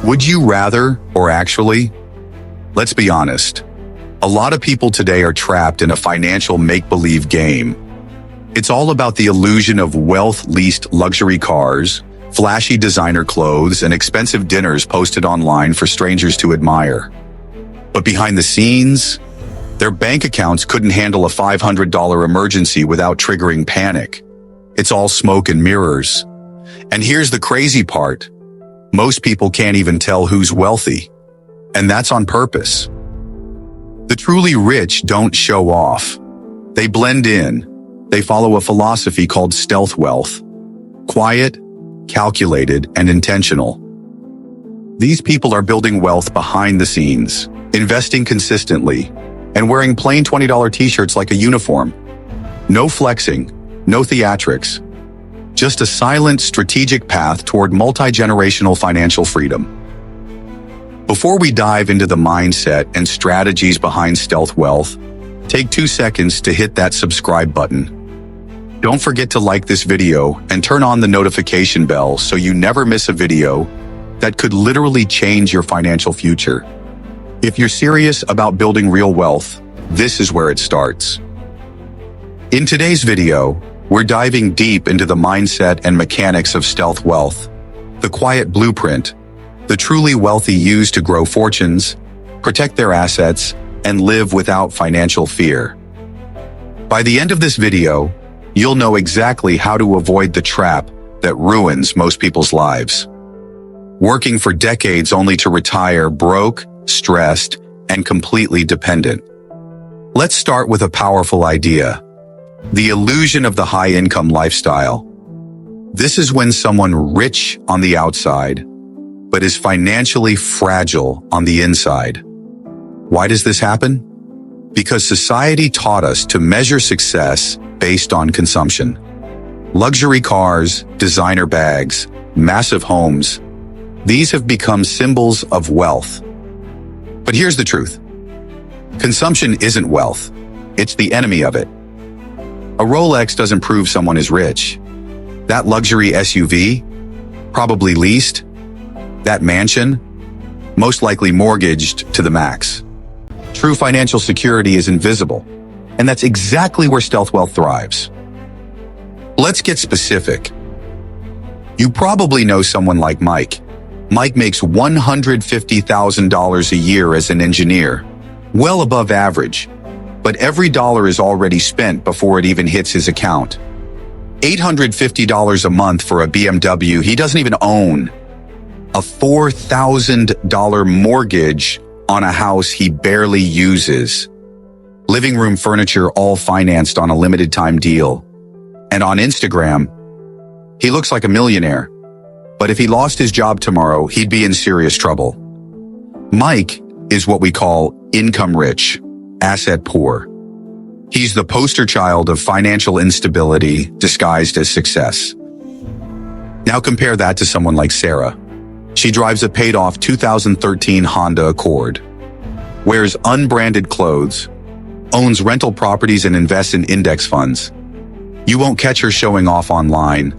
Would you rather, or actually? Let's be honest. A lot of people today are trapped in a financial make-believe game. It's all about the illusion of wealth-leased luxury cars, flashy designer clothes, and expensive dinners posted online for strangers to admire. But behind the scenes, their bank accounts couldn't handle a $500 emergency without triggering panic. It's all smoke and mirrors. And here's the crazy part. Most people can't even tell who's wealthy. And that's on purpose. The truly rich don't show off. They blend in. They follow a philosophy called stealth wealth. Quiet, calculated, and intentional. These people are building wealth behind the scenes, investing consistently, and wearing plain $20 t-shirts like a uniform. No flexing, no theatrics. Just a silent, strategic path toward multi-generational financial freedom. Before we dive into the mindset and strategies behind stealth wealth, take 2 seconds to hit that subscribe button. Don't forget to like this video and turn on the notification bell so you never miss a video that could literally change your financial future. If you're serious about building real wealth, this is where it starts. In today's video, we're diving deep into the mindset and mechanics of stealth wealth, the quiet blueprint, the truly wealthy use to grow fortunes, protect their assets, and live without financial fear. By the end of this video, you'll know exactly how to avoid the trap that ruins most people's lives. Working for decades only to retire broke, stressed, and completely dependent. Let's start with a powerful idea. The illusion of the high-income lifestyle. This is when someone rich on the outside, but is financially fragile on the inside. Why does this happen? Because society taught us to measure success based on consumption. Luxury cars, designer bags, massive homes, these have become symbols of wealth. But here's the truth. Consumption isn't wealth. It's the enemy of it. A Rolex doesn't prove someone is rich. That luxury SUV, probably leased. That mansion, most likely mortgaged to the max. True financial security is invisible, and that's exactly where stealth wealth thrives. Let's get specific. You probably know someone like Mike. Mike makes $150,000 a year as an engineer, well above average, but every dollar is already spent before it even hits his account. $850 a month for a BMW he doesn't even own. A $4,000 mortgage on a house he barely uses. Living room furniture all financed on a limited time deal. And on Instagram, he looks like a millionaire. But if he lost his job tomorrow, he'd be in serious trouble. Mike is what we call income rich, asset poor. He's the poster child of financial instability disguised as success. Now compare that to someone like Sarah. She drives a paid-off 2013 Honda Accord, wears unbranded clothes, owns rental properties and invests in index funds. You won't catch her showing off online.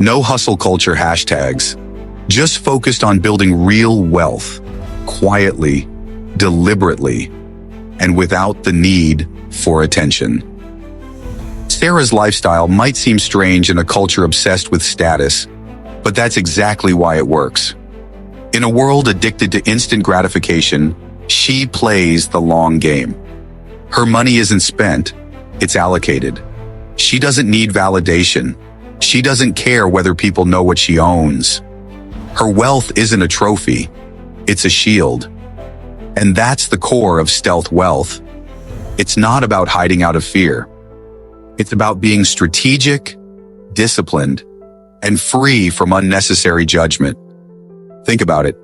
No hustle culture hashtags. Just focused on building real wealth, quietly, deliberately, and without the need for attention. Sarah's lifestyle might seem strange in a culture obsessed with status, but that's exactly why it works. In a world addicted to instant gratification, she plays the long game. Her money isn't spent, it's allocated. She doesn't need validation. She doesn't care whether people know what she owns. Her wealth isn't a trophy, it's a shield. And that's the core of stealth wealth. It's not about hiding out of fear. It's about being strategic, disciplined, and free from unnecessary judgment. Think about it.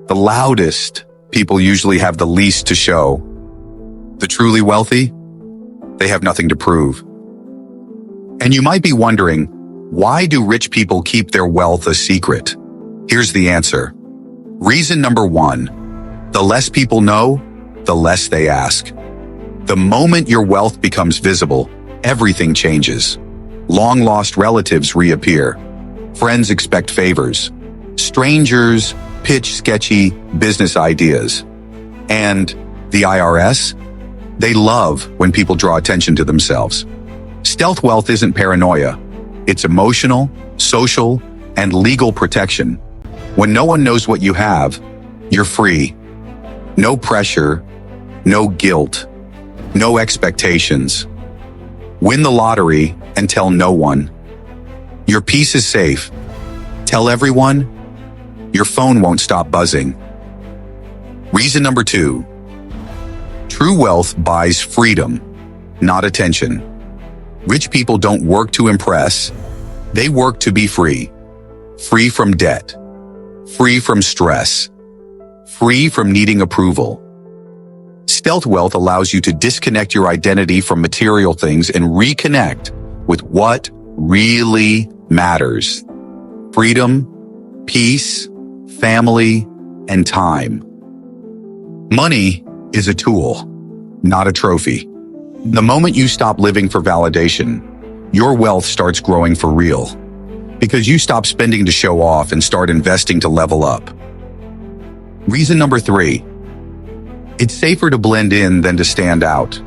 The loudest people usually have the least to show. The truly wealthy, they have nothing to prove. And you might be wondering, why do rich people keep their wealth a secret? Here's the answer. Reason number 1, the less people know, the less they ask. The moment your wealth becomes visible, everything changes. Long-lost relatives reappear. Friends expect favors. Strangers pitch sketchy business ideas. And the IRS? They love when people draw attention to themselves. Stealth wealth isn't paranoia. It's emotional, social, and legal protection. When no one knows what you have, you're free. No pressure, no guilt, no expectations. Win the lottery and tell no one. Your peace is safe. Tell everyone. Your phone won't stop buzzing. Reason number 2. True wealth buys freedom, not attention. Rich people don't work to impress. They work to be free. Free from debt. Free from stress. Free from needing approval. Stealth wealth allows you to disconnect your identity from material things and reconnect with what really matters. Freedom, peace, family, and time. Money is a tool, not a trophy. The moment you stop living for validation, your wealth starts growing for real. Because you stop spending to show off and start investing to level up. Reason number 3. It's safer to blend in than to stand out.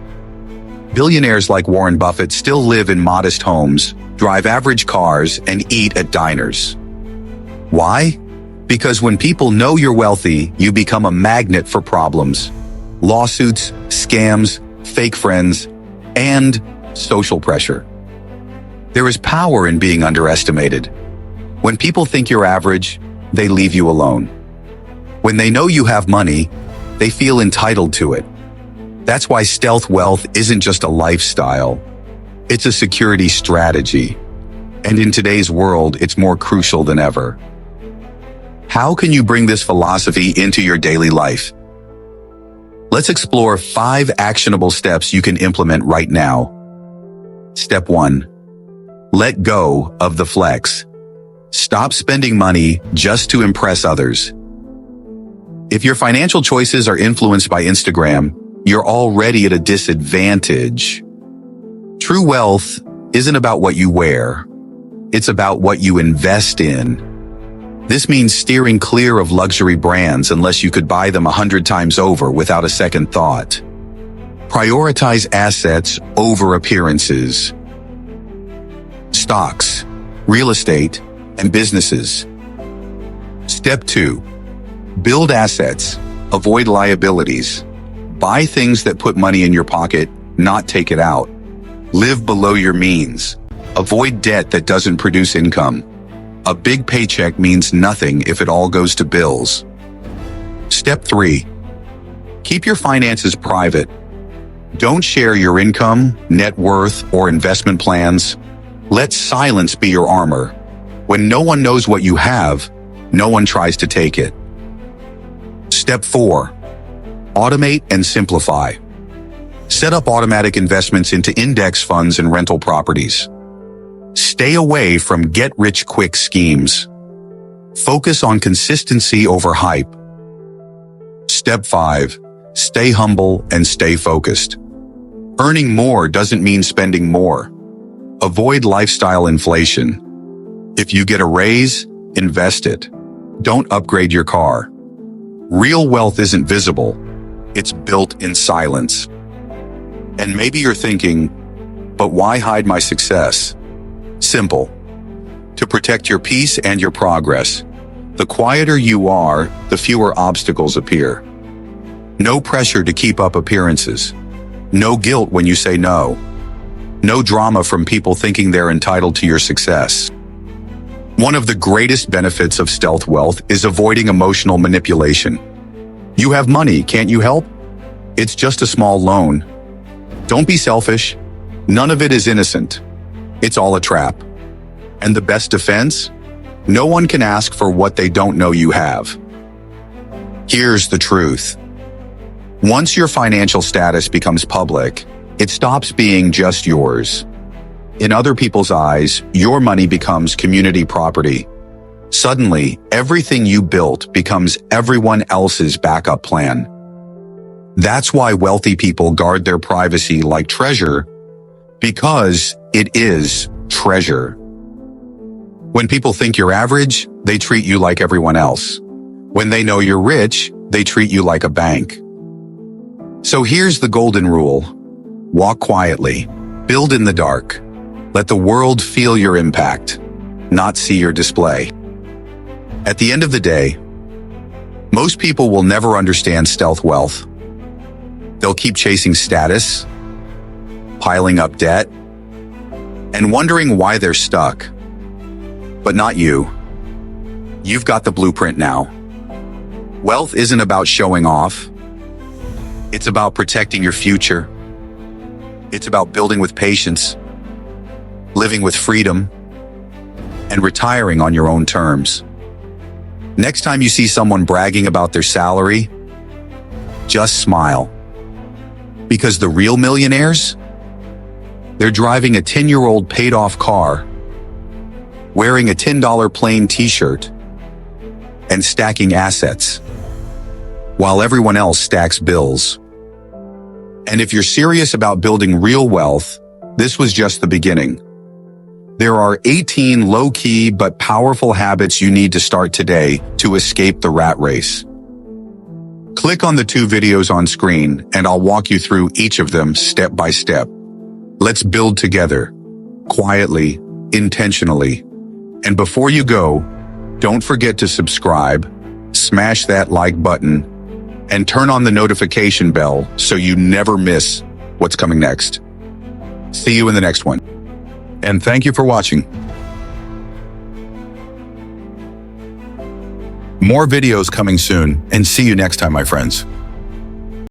Billionaires like Warren Buffett still live in modest homes, drive average cars, and eat at diners. Why? Because when people know you're wealthy, you become a magnet for problems. Lawsuits, scams, fake friends, and social pressure. There is power in being underestimated. When people think you're average, they leave you alone. When they know you have money, they feel entitled to it. That's why stealth wealth isn't just a lifestyle. It's a security strategy. And in today's world, it's more crucial than ever. How can you bring this philosophy into your daily life? Let's explore 5 actionable steps you can implement right now. Step 1. Let go of the flex. Stop spending money just to impress others. If your financial choices are influenced by Instagram, you're already at a disadvantage. True wealth isn't about what you wear. It's about what you invest in. This means steering clear of luxury brands unless you could buy them 100 times over without a second thought. Prioritize assets over appearances. Stocks, real estate, and businesses. Step 2. Build assets. Avoid liabilities. Buy things that put money in your pocket, not take it out. Live below your means. Avoid debt that doesn't produce income. A big paycheck means nothing if it all goes to bills. Step 3. Keep your finances private. Don't share your income, net worth, or investment plans. Let silence be your armor. When no one knows what you have, no one tries to take it. Step 4. Automate and simplify. Set up automatic investments into index funds and rental properties. Stay away from get-rich-quick schemes. Focus on consistency over hype. Step 5. Stay humble and stay focused. Earning more doesn't mean spending more. Avoid lifestyle inflation. If you get a raise, invest it. Don't upgrade your car. Real wealth isn't visible. It's built in silence. And maybe you're thinking, but why hide my success? Simple. To protect your peace and your progress. The quieter you are, the fewer obstacles appear. No pressure to keep up appearances. No guilt when you say no. No drama from people thinking they're entitled to your success. One of the greatest benefits of stealth wealth is avoiding emotional manipulation. You have money, can't you help? It's just a small loan. Don't be selfish. None of it is innocent. It's all a trap. And the best defense? No one can ask for what they don't know you have. Here's the truth. Once your financial status becomes public, it stops being just yours. In other people's eyes, your money becomes community property. Suddenly, everything you built becomes everyone else's backup plan. That's why wealthy people guard their privacy like treasure, because it is treasure. When people think you're average, they treat you like everyone else. When they know you're rich, they treat you like a bank. So here's the golden rule. Walk quietly. Build in the dark. Let the world feel your impact, not see your display. At the end of the day, most people will never understand stealth wealth. They'll keep chasing status, piling up debt, and wondering why they're stuck. But not you. You've got the blueprint now. Wealth isn't about showing off. It's about protecting your future. It's about building with patience, living with freedom, and retiring on your own terms. Next time you see someone bragging about their salary, just smile. Because the real millionaires, they're driving a 10-year-old paid-off car, wearing a $10 plain t-shirt, and stacking assets, while everyone else stacks bills. And if you're serious about building real wealth, this was just the beginning. There are 18 low-key but powerful habits you need to start today to escape the rat race. Click on the 2 videos on screen and I'll walk you through each of them step by step. Let's build together, quietly, intentionally. And before you go, don't forget to subscribe, smash that like button, and turn on the notification bell so you never miss what's coming next. See you in the next one. And thank you for watching. More videos coming soon, and see you next time, my friends.